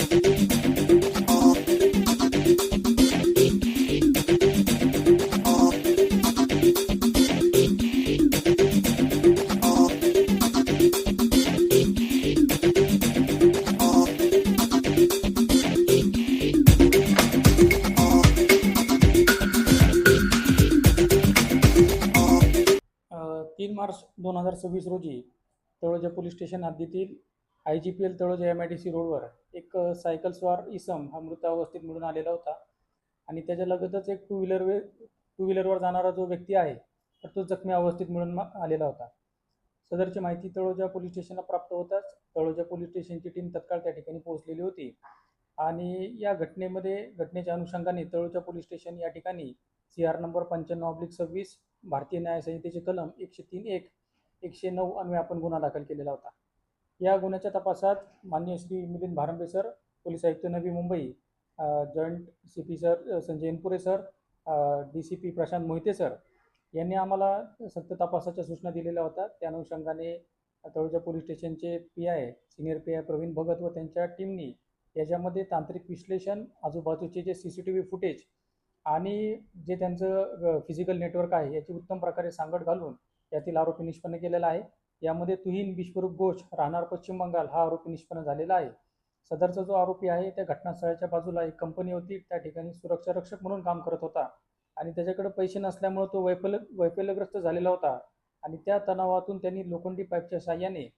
3 मार्च 2026 रोजी Taloja police station हद्दीतील IGPL Taloja MIDC रोडवर एक सायकल स्वार इसम हा मृत अवस्थेत मिळून आलेला होता आणि त्याच्या लगतच एक टू व्हीलरवर जाणारा जो व्यक्ती आहे तर तो जखमी अवस्थेत मिळून आलेला होता. सदरची माहिती तळोजा पोलीस स्टेशनला प्राप्त होताच तळोजा पोलीस स्टेशनची टीम तत्काळ त्या ठिकाणी पोहोचलेली होती आणि या घटनेच्या अनुषंगाने तळोजा पोलीस स्टेशन या ठिकाणी CR नंबर 95/26 भारतीय न्याय संहितेचे कलम 103(1) 109 अन्वये आपण गुन्हा दाखल केलेला होता. या गुन्ह्याच्या तपासात माननीय श्री मिलिंद भारंबे सर, पोलीस आयुक्त Navi Mumbai, joint CP sir Sanjay Inpure sir, DCP Prashant Mohite sir यांनी आम्हाला सक्त तपासाच्या सूचना दिलेल्या होत्या. त्या अनुषंगाने तळोजा पोलीस स्टेशनचे PI senior PI Pravin Bhagat व त्यांच्या टीमनी याच्यामध्ये तांत्रिक विश्लेषण, आजूबाजूचे जे CCTV फुटेज आणि जे त्यांचं फिजिकल नेटवर्क आहे याची उत्तम प्रकारे सांगड घालून यातील आरोपी निष्पन्न केलेला आहे. यामध्ये तुहीन बिश्वरूप घोष राहणार पश्चिम बंगाल हा आरोपी निष्पन्न झालेला आहे. सदरचा जो आरोपी आहे त्या घटनास्थळाच्या बाजूला एक कंपनी होती, त्या ठिकाणी सुरक्षा रक्षक म्हणून काम करत होता आणि त्याच्याकडे पैसे नसल्यामुळे तो वैफल्यग्रस्त झालेला होता आणि त्या तणावातून त्यांनी लोखंडी पाईपच्या साहाय्याने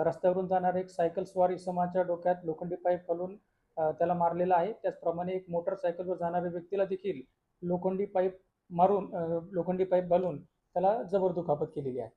रस्त्यावरून जाणाऱ्या एक सायकल स्वार इसमाच्या डोक्यात लोखंडी पाईप घालून त्याला मारलेला आहे. त्याचप्रमाणे एक मोटरसायकलवर जाणाऱ्या व्यक्तीला देखील लोखंडी पाईप घालून त्याला जबर दुखापत केलेली आहे.